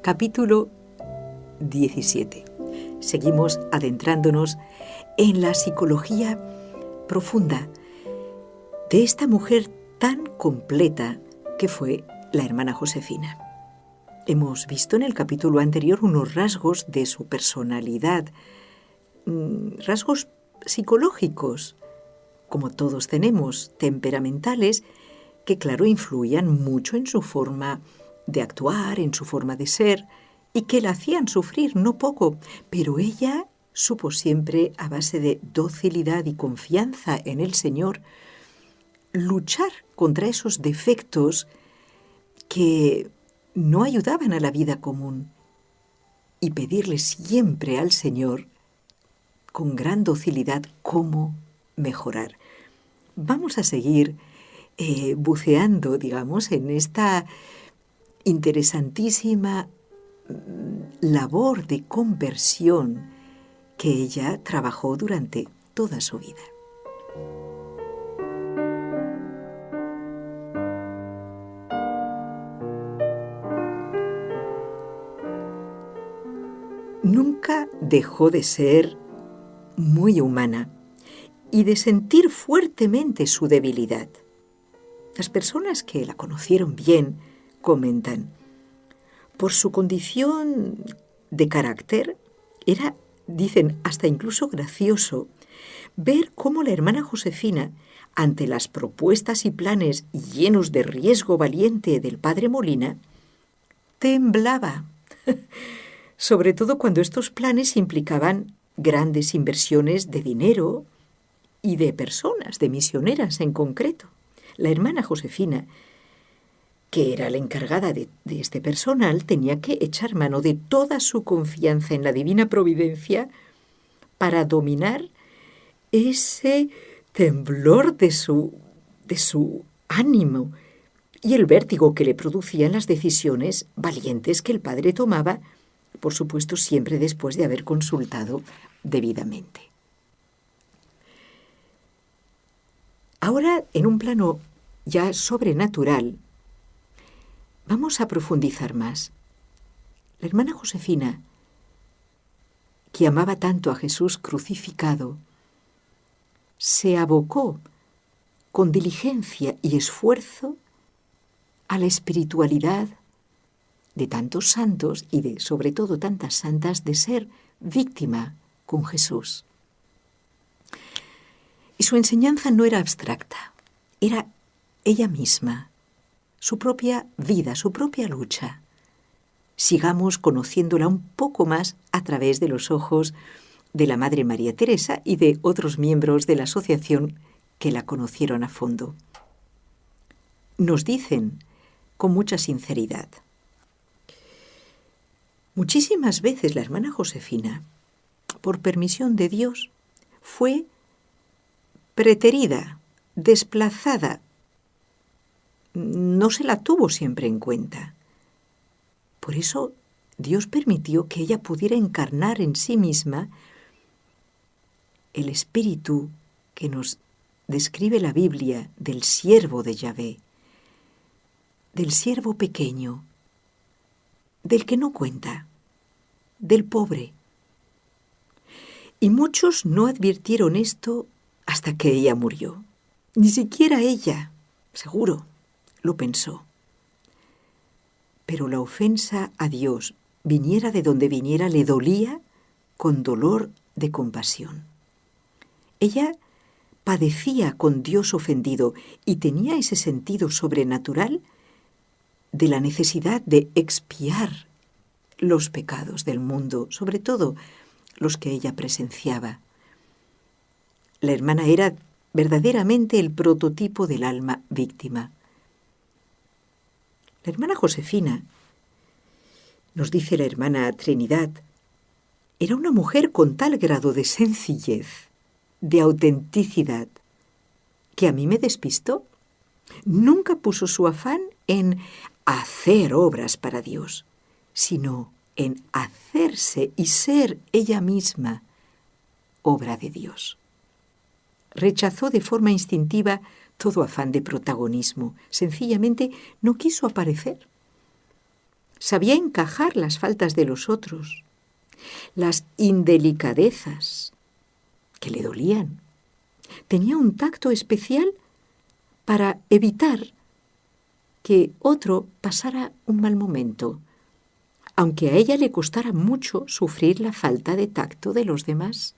Capítulo 17. Seguimos adentrándonos en la psicología profunda de esta mujer tan completa que fue la hermana Josefina. Hemos visto en el capítulo anterior unos rasgos de su personalidad, rasgos psicológicos, como todos tenemos, temperamentales, que claro influían mucho en su forma de actuar, en su forma de ser, y que la hacían sufrir no poco, pero ella supo siempre, a base de docilidad y confianza en el Señor, luchar contra esos defectos que no ayudaban a la vida común y pedirle siempre al Señor, con gran docilidad, cómo mejorar. Vamos a seguir buceando, digamos, en esta interesantísima labor de conversión que ella trabajó durante toda su vida. Nunca dejó de ser muy humana y de sentir fuertemente su debilidad. Las personas que la conocieron bien comentan: por su condición de carácter, era, dicen, hasta incluso gracioso ver cómo la hermana Josefina, ante las propuestas y planes llenos de riesgo valiente del padre Molina, temblaba, sobre todo cuando estos planes implicaban grandes inversiones de dinero y de personas, de misioneras en concreto. La hermana Josefina, que era la encargada de este personal, tenía que echar mano de toda su confianza en la divina providencia para dominar ese temblor de su ánimo y el vértigo que le producían las decisiones valientes que el padre tomaba, por supuesto siempre después de haber consultado debidamente. Ahora, en un plano ya sobrenatural, vamos a profundizar más. La hermana Josefina, que amaba tanto a Jesús crucificado, se abocó con diligencia y esfuerzo a la espiritualidad de tantos santos y de, sobre todo, tantas santas, de ser víctima con Jesús. Y su enseñanza no era abstracta, era ella misma, su propia vida, su propia lucha. Sigamos conociéndola un poco más a través de los ojos de la Madre María Teresa y de otros miembros de la asociación que la conocieron a fondo. Nos dicen con mucha sinceridad: muchísimas veces la hermana Josefina, por permisión de Dios, fue preterida, desplazada. No se la tuvo siempre en cuenta. Por eso Dios permitió que ella pudiera encarnar en sí misma el espíritu que nos describe la Biblia del siervo de Yahvé, del siervo pequeño, del que no cuenta, del pobre. Y muchos no advirtieron esto hasta que ella murió. Ni siquiera ella, seguro, lo pensó. Pero la ofensa a Dios, viniera de donde viniera, le dolía con dolor de compasión. Ella padecía con Dios ofendido y tenía ese sentido sobrenatural de la necesidad de expiar los pecados del mundo, sobre todo los que ella presenciaba. La hermana era verdaderamente el prototipo del alma víctima. La hermana Josefina, nos dice la hermana Trinidad, era una mujer con tal grado de sencillez, de autenticidad, que a mí me despistó. Nunca puso su afán en hacer obras para Dios, sino en hacerse y ser ella misma obra de Dios. Rechazó de forma instintiva todo afán de protagonismo. Sencillamente no quiso aparecer. Sabía encajar las faltas de los otros, las indelicadezas que le dolían. Tenía un tacto especial para evitar que otro pasara un mal momento, aunque a ella le costara mucho sufrir la falta de tacto de los demás.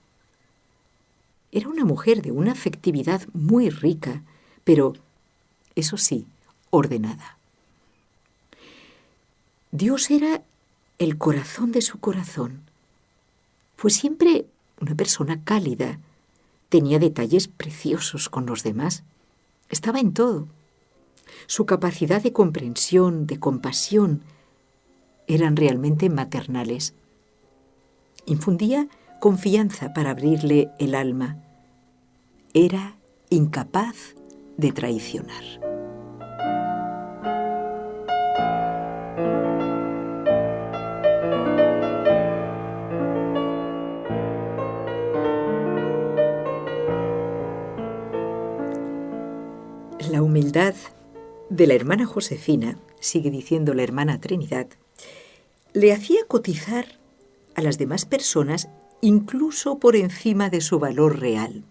Era una mujer de una afectividad muy rica, pero, eso sí, ordenada. Dios era el corazón de su corazón. Fue siempre una persona cálida. Tenía detalles preciosos con los demás. Estaba en todo. Su capacidad de comprensión, de compasión, eran realmente maternales. Infundía confianza para abrirle el alma. Era incapaz de traicionar. La humildad de la hermana Josefina, sigue diciendo la hermana Trinidad, le hacía cotizar a las demás personas incluso por encima de su valor real.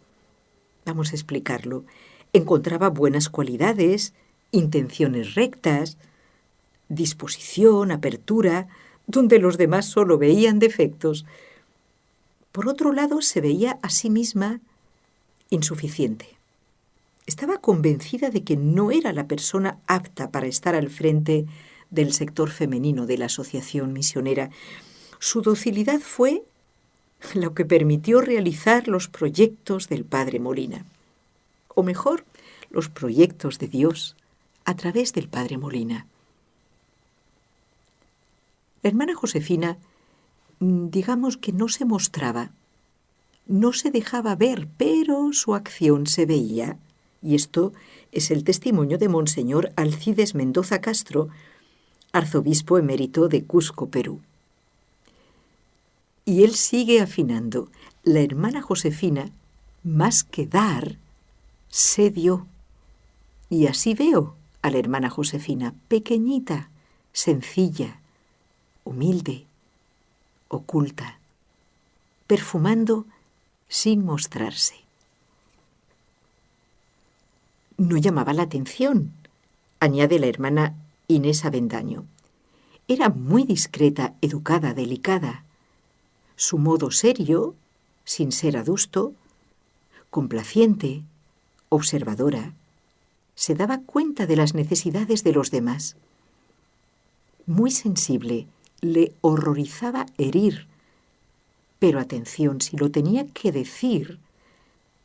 Vamos a explicarlo. Encontraba buenas cualidades, intenciones rectas, disposición, apertura, donde los demás solo veían defectos. Por otro lado, se veía a sí misma insuficiente. Estaba convencida de que no era la persona apta para estar al frente del sector femenino de la asociación misionera. Su docilidad fue lo que permitió realizar los proyectos del padre Molina, o mejor, los proyectos de Dios a través del padre Molina. La hermana Josefina, digamos que no se mostraba, no se dejaba ver, pero su acción se veía. Y esto es el testimonio de Monseñor Alcides Mendoza Castro, arzobispo emérito de Cusco, Perú. Y él sigue afinando. La hermana Josefina, más que dar, se dio. Y así veo a la hermana Josefina, pequeñita, sencilla, humilde, oculta, perfumando sin mostrarse. No llamaba la atención, añade la hermana Inés Avendaño. Era muy discreta, educada, delicada. Su modo serio, sin ser adusto, complaciente, observadora, se daba cuenta de las necesidades de los demás. Muy sensible, le horrorizaba herir, pero atención, si lo tenía que decir,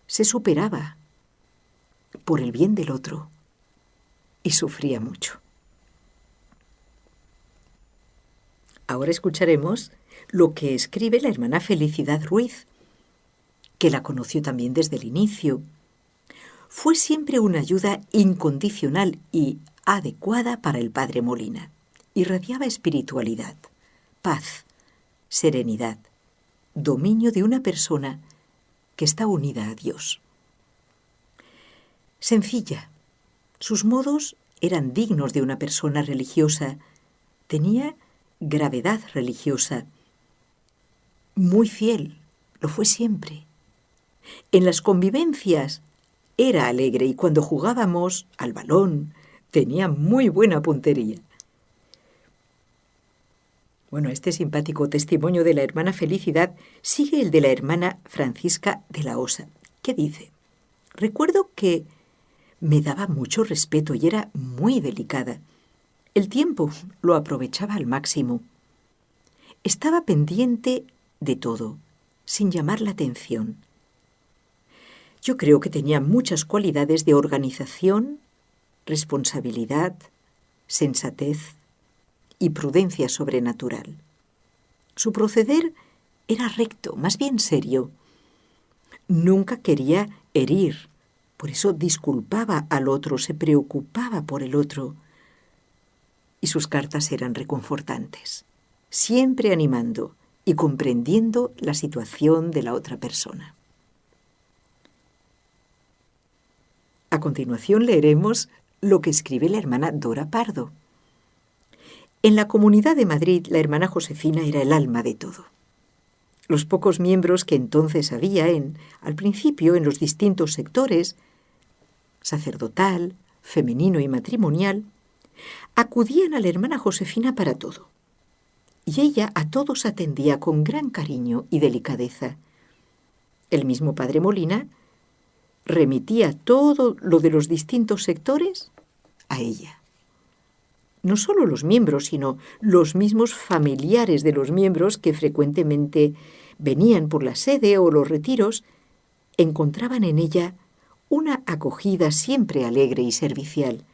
se superaba por el bien del otro y sufría mucho. Ahora escucharemos lo que escribe la hermana Felicidad Ruiz, que la conoció también desde el inicio. Fue siempre una ayuda incondicional y adecuada para el padre Molina. Irradiaba espiritualidad, paz, serenidad, dominio de una persona que está unida a Dios. Sencilla, sus modos eran dignos de una persona religiosa, tenía gravedad religiosa, muy fiel, lo fue siempre. En las convivencias era alegre y cuando jugábamos al balón tenía muy buena puntería. Bueno, este simpático testimonio de la hermana Felicidad sigue el de la hermana Francisca de la Osa, que dice: recuerdo que me daba mucho respeto y era muy delicada. El tiempo lo aprovechaba al máximo. Estaba pendiente de todo, sin llamar la atención. Yo creo que tenía muchas cualidades de organización, responsabilidad, sensatez y prudencia sobrenatural. Su proceder era recto, más bien serio. Nunca quería herir. Por eso disculpaba al otro, se preocupaba por el otro. Y sus cartas eran reconfortantes, siempre animando y comprendiendo la situación de la otra persona. A continuación leeremos lo que escribe la hermana Dora Pardo. En la Comunidad de Madrid, la hermana Josefina era el alma de todo. Los pocos miembros que entonces había al principio en los distintos sectores, sacerdotal, femenino y matrimonial, acudían a la hermana Josefina para todo. Y ella a todos atendía con gran cariño y delicadeza. El mismo padre Molina remitía todo lo de los distintos sectores a ella. No solo los miembros, sino los mismos familiares de los miembros que frecuentemente venían por la sede o los retiros, encontraban en ella una acogida siempre alegre y servicial.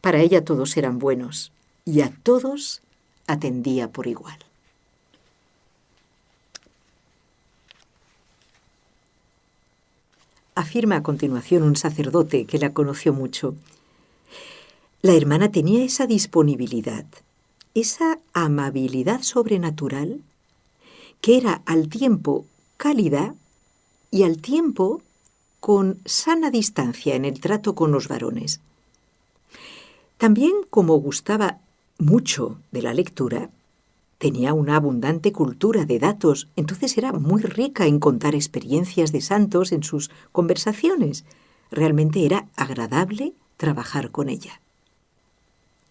Para ella todos eran buenos y a todos atendía por igual. Afirma a continuación un sacerdote que la conoció mucho. La hermana tenía esa disponibilidad, esa amabilidad sobrenatural, que era al tiempo cálida y al tiempo con sana distancia en el trato con los varones. También, como gustaba mucho de la lectura, tenía una abundante cultura de datos, entonces era muy rica en contar experiencias de santos en sus conversaciones. Realmente era agradable trabajar con ella.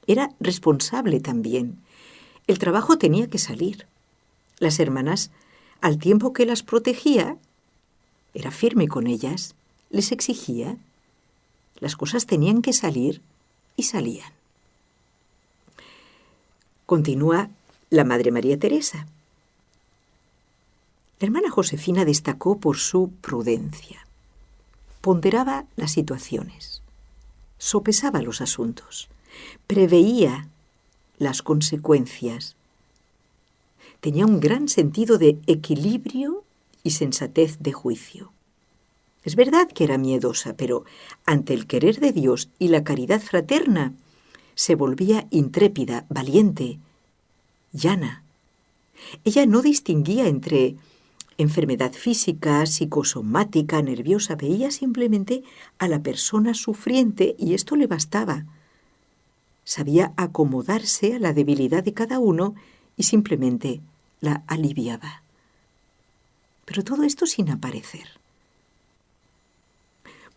Era responsable también. El trabajo tenía que salir. Las hermanas, al tiempo que las protegía, era firme con ellas, les exigía. Las cosas tenían que salir y salían. Continúa la Madre María Teresa. La hermana Josefina destacó por su prudencia. Ponderaba las situaciones, sopesaba los asuntos, preveía las consecuencias. Tenía un gran sentido de equilibrio y sensatez de juicio. Es verdad que era miedosa, pero ante el querer de Dios y la caridad fraterna, se volvía intrépida, valiente, llana. Ella no distinguía entre enfermedad física, psicosomática, nerviosa, veía simplemente a la persona sufriente y esto le bastaba. Sabía acomodarse a la debilidad de cada uno y simplemente la aliviaba. Pero todo esto sin aparecer.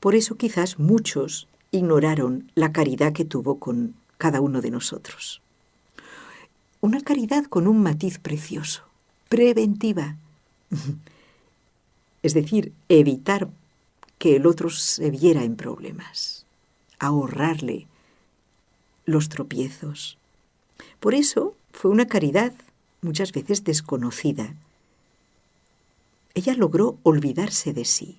Por eso quizás muchos ignoraron la caridad que tuvo con cada uno de nosotros. Una caridad con un matiz precioso, preventiva. Es decir, evitar que el otro se viera en problemas, ahorrarle los tropiezos. Por eso fue una caridad muchas veces desconocida. Ella logró olvidarse de sí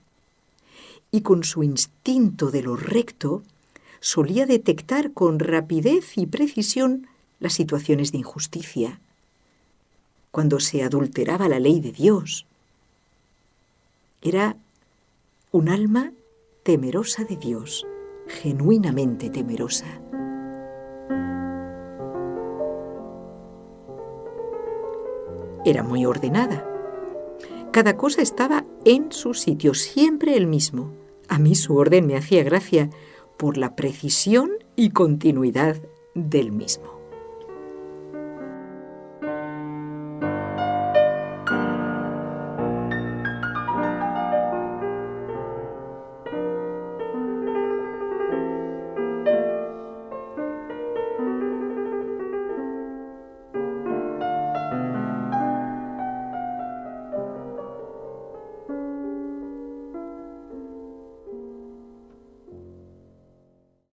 y con su instinto de lo recto solía detectar con rapidez y precisión las situaciones de injusticia, cuando se adulteraba la ley de Dios. Era un alma temerosa de Dios, genuinamente temerosa. Era muy ordenada. Cada cosa estaba en su sitio, siempre el mismo. A mí su orden me hacía gracia por la precisión y continuidad del mismo.